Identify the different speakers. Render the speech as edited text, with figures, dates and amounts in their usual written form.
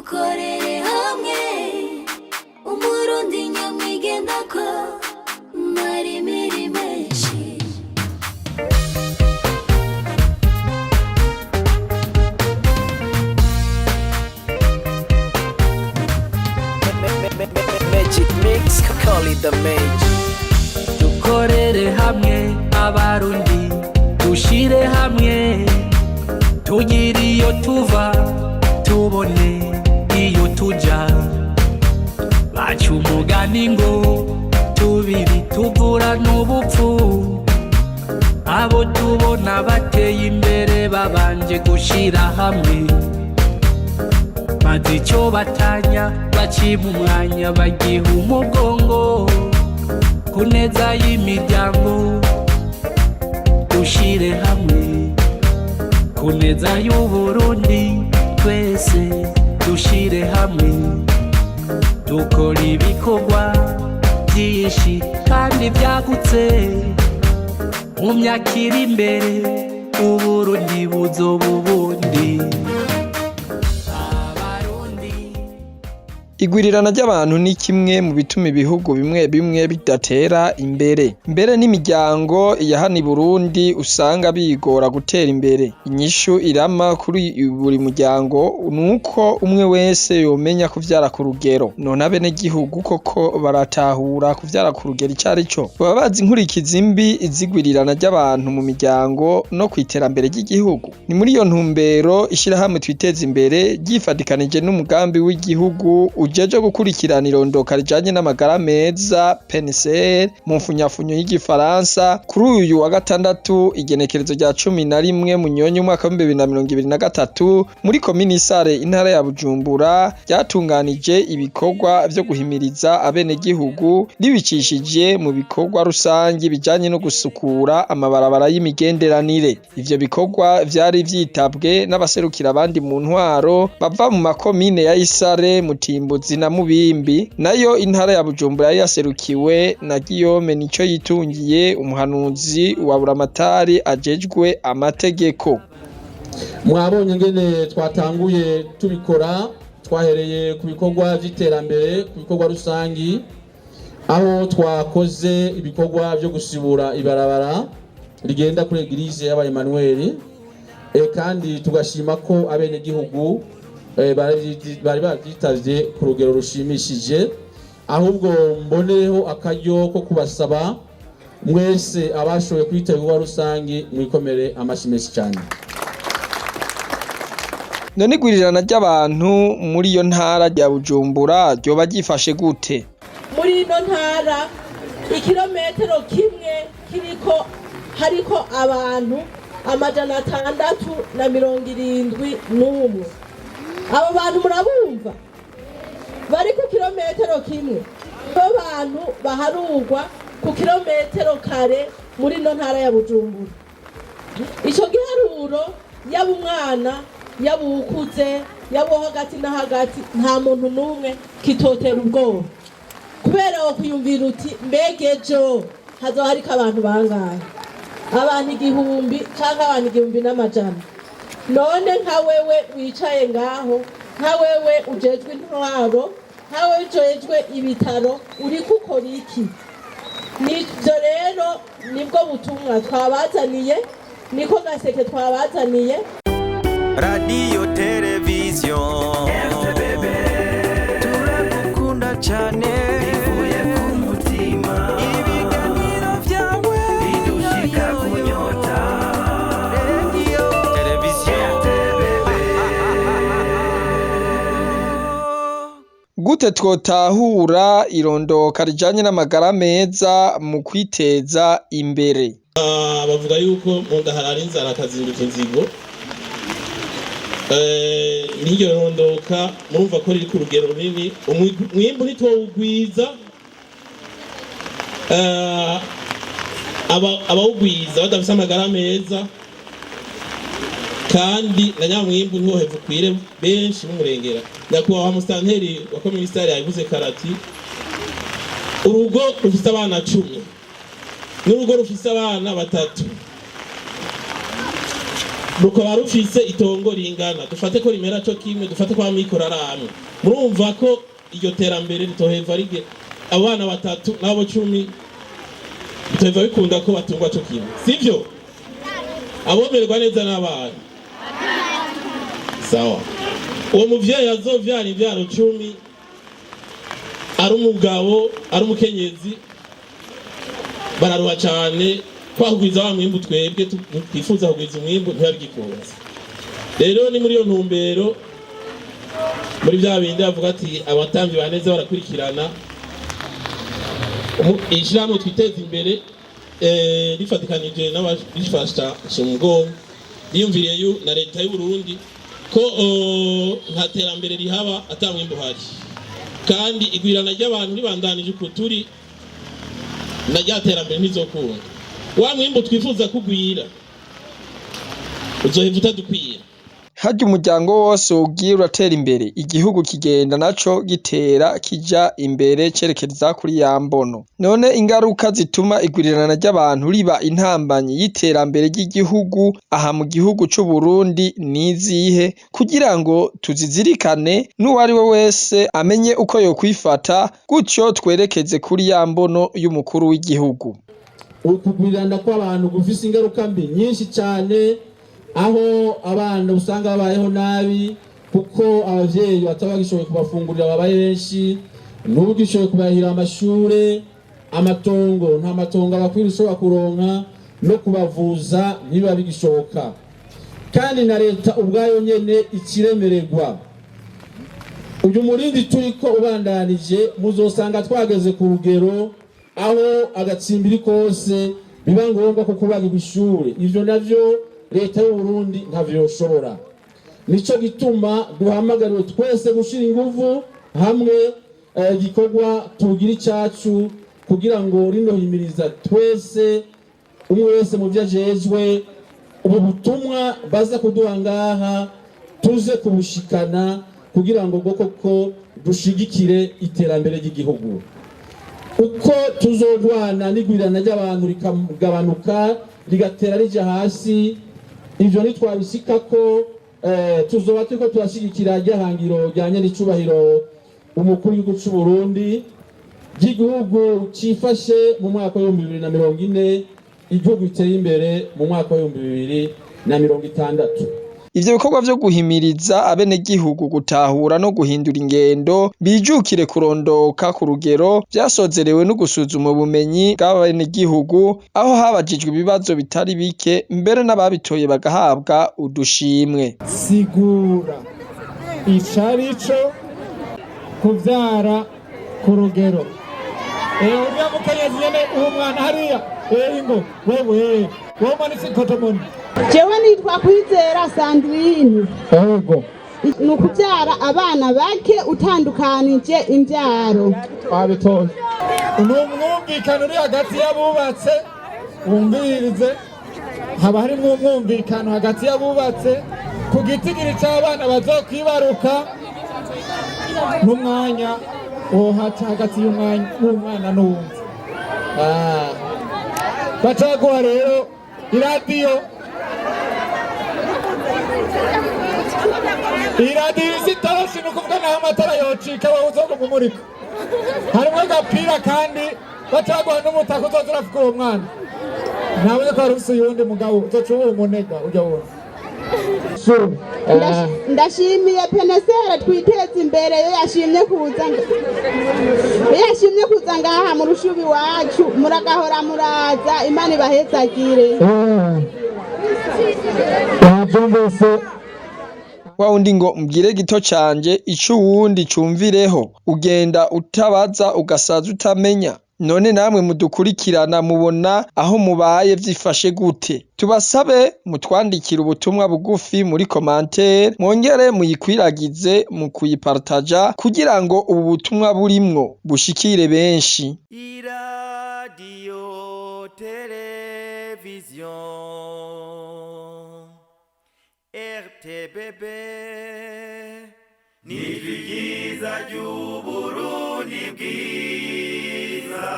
Speaker 1: dukorere hamwe umurundi nyamwigendako marimiri menshi.
Speaker 2: Magic mix, call it the magic.
Speaker 3: Dukorere hamwe abarundi, dushire hamwe, tugire iyo tuva, tubone iyo tuja. Baca umugani ngo tubiri tuvura n'ubupfu, abo tubona bateye imbere babanje gushira hamwe, maze icyo batanya bacima umwanya bagiha umugongo, ku neza y'imiryango dushire hamwe, ku neza y'Uburundi twese dushire hamwe, dukora ibikorwa byinshi kandi byagutse, mu myaka iri imbere Uburundi buzoba ubundi.
Speaker 4: Irwirirana ry'abantu ni kimwe mu bituma ibihugu bimwe bimwe bidatera imbere. Mbere n'imiryango ya hano i Burundi usanga bigora gutera imbere. Inyishu irama kuri buri muryango nuko umwe wese yomenya kuvyara ku rugero. None abenegihugu koko baratahura kuvyara ku rugero icari co. Baba bazi inkurikizi mbi izigwirirana ry'abantu mu miryango no kwiterambere ry'igihugu. Ni muri iyo ntumbero ishirahamwe twiteza imbere ryifadikanije n'umugambi w'igihugu ujeje gukurikirana irondoka rijanye n'amagara meza PNCR mu mfunyafunyo y'igifaransa kuri uyu wa gatandatu igenekerezo rya 11 Munyonyi umwaka wa 2023 muri komini Sare intara ya Bujumbura ryatunganije ibikorwa vyo guhimiriza abenegihugu ribicishije mu bikorwa rusangi bijanye no gusukura amabarabara y'imigenderanire. Ivyo bikorwa vyari vyitabwe n'abaserukira abandi mu ntwaro bava mu makomine ya Isare, Mutimbuzi na Mubimbi, nayo intara ya Bujumbura yari yaserukiwe na Guillaume Nico yitungiye umuhanuzi wa buramatari ajejwe amategeko.
Speaker 5: Mwabonye ngene twatanguye tubikora, twahereye ku bikorwa vy'iterambere, ku bikorwa rusangi, aho twakoze ibikorwa vyo gusibura ibarabara rigenda kuri Eglise y'aba Emmanuel, kandi tugashima ko abenegihugu bari bavyitavye ku rugero rushimishije. Ahubwo mboneho akaryo ko kubasaba mwese abashoboye kwitegura rusangi mwikomere amashimeshi cyane.
Speaker 4: None igwirirana ry'abantu muri iyo ntara ya Bujumbura ryoba ryifashe gute?
Speaker 6: Muri ino ntara ikirometero kimwe hariko abantu 671. Abo bantu murabumva bari ku kilometero kimwe, abo bantu baharugwa ku kilometero kare muri no ntara ya Bujumbura. Ico giharuro yaba umwana yaba ukuze yaba hagati na hagati nta muntu numwe kitotera ubwoba, kubera wo kuyumvira uti mbegejo hazo hariko abantu bangahe, abantu 1000 canke abantu 1000. None nka wewe wicaye ngaho, nka wewe ujejwe intwaro, nka wewe ujejwe ibitaro, uri gukora iki? Nivyo rero nibwo butumwa twabazaniye, niko gaseke twabazaniye.
Speaker 2: Radio televiziyo turakunda cyane bivuye ku mutima, ibiganiro byawe bidushika kunyota.
Speaker 4: Gute twotahura irondoka rijanye n'amagara meza mu kwiteza imbere?
Speaker 5: Bavuga yuko mu ndaharara inzara akazinduka inzigo. Niyo rondoka murumva ko riri ku rugero runini, umwimbu ntitwogwiza, abawugwiza badafise amagara meza, kandi na nyamwimbu ntiwoheva ukwire benshi b'umurengera. Nyakubahwa musitanteri wa komine Sare yavuze karati urugo rufise abana 10 n'urugo rufise abana 3 rukaba rufise itongo ringana, dufate ko rimera co kimwe, dufate ko amikoro ari amwe. Murumva ko iryo terambere ritoheva rige abana batatu nabo 10 bitoheva bikunda ko batungwa co kimwe, sivyo? Abomerwa neza n'abana. Sawa. Uwo muvyeyi azovyara ivyaro 10 ari umugabo ari umukenyezi bararuha cyane kwagwiza wa mwimbu twebwe twifuza kugwiza umwimbu ntibabigikunze. Rero ni muri yo ntumbero muri bya bindi bavuga ati abatambi baneze barakurikirana ishirahamwe twiteza imbere rifatikanije n'abifasha umugongo biyumviriye na leta y'u Burundi ko nta terambere rihaba atamwimbu hari, kandi igwirana ry'abantu ribandanije uko turi na ryaterambere ntizokunda. Wa mwimbu twifuza kugwira uzoheva utadukwira.
Speaker 4: Harya umuryango wose ugiye uratera imbere, igihugu kigenda naco gitera kija imbere cerekeza kuri ya mbono. None ingaruka zituma igwirirana ry'abantu riba intambamyi y'iterambere ry'igihugu aha mu gihugu c'u Burundi nizihe, kugira ngo tuzizirikane n'uwari we wese amenye uko yokwifata, gutyo twerekeze kuri ya mbono y'umukuru w'igihugu.
Speaker 7: Ukugwirirana kw'abantu gufise ingaruka mbi nyinshi cyane, aho abana usanga babayeho nabi kuko abavyeyi batabagishoboye kubafungurira babaye benshi, n'ubugishoboye kubahira amashure, amatongo nta matongo abakwiriye ushobora kuronka, no kubavuza ntibiba bigishoboka, kandi na leta ubwayo nyene ikiremererwa. Uyu murindi turiko ubandanije muzosanga twageze ku rugero aho agatsimbiri kose biba ngombwa ko kubagirwa ishure. Ivyo navyo leta y'u Burundi ntavyo yoshobora. Nico gituma duhamagariwe twese gushira inguvu hamwe gikorwa tugira icacu kugira ngo rino himiriza twese umwe wese mu vyajejwe ubu butumwa baza kuduha ngaha tuze kubushikana kugira ngo koko dushigikire iterambere ry'igihugu. Uko tuzogwana n'igwirirana ry'abantu rikagabanuka rigatera rija hasi, ivyo nitwabisika ko tuzoba turiko turashigikira ryahangiro ryanye n'icubahiro umukuru w'igihugu c'u Burundi, ry'igihugu cifashe mu mwaka wa 2040, igihugu giteye imbere mu mwaka wa 2060.
Speaker 4: Ivyo bikorwa vyo guhimiriza abenegihugu gutahura no guhindura ingendo bijukire kurondoka ku rugero vyasozerewe no gusuzuma ubumenyi bw'abenegihugu, aho habajijwe ibibazo bitari bike, mbere n'ababitoye bagahabwa udushimwe.
Speaker 8: Sigura icarico kuvyara ku rugero. Uriya mukenyezi nyene uwo mwana hariya ingo wewe mwana sikotomoni.
Speaker 9: Jewe nitwa Kwizera Sandrine.
Speaker 8: Yego.
Speaker 9: Nukuvyara abana bake utandukanije imvyaro.
Speaker 8: Abitoye. Umwumvikano uri hagati y'abubatse, wumvirize haba harimwo umwumvikano hagati y'abubatse ku gitigiri c'abana bazokwibaruka n'umwanya wohaca hagati y'umwana n'uwundi. Bacaguha rero iradiyo isitarashi nukuvuga naho amatara yocika wowe uzoga kumurika. Harimwo agapira kandi bacaguha n'umutaka uzoza urafuka uwo mwana. Nawe ko hari ufise uyundi mugabo uzoca uba umunega ujya wona.
Speaker 9: Ndashimiye Penesera twiteza imbere yo yashimye kuza ngaha mu rushubi wacu, muragahora muraza, Imana ibahezagire.
Speaker 4: Wa undi ngo mbwire gito canje ico uwundi cumvireho, ugenda utabaza ugasaza utamenya. None namwe mudukurikirana mubona aho mubaye vyifashe gute? Tubasabe mutwandikira ubutumwa bugufi muri commentaire, mwongere muyikwiragize mu kuyipartaja kugira ngo ubu butumwa burimwo bushikire benshi.
Speaker 2: Radio television RTBB ni Bwiza ry'Uburundi bwiza.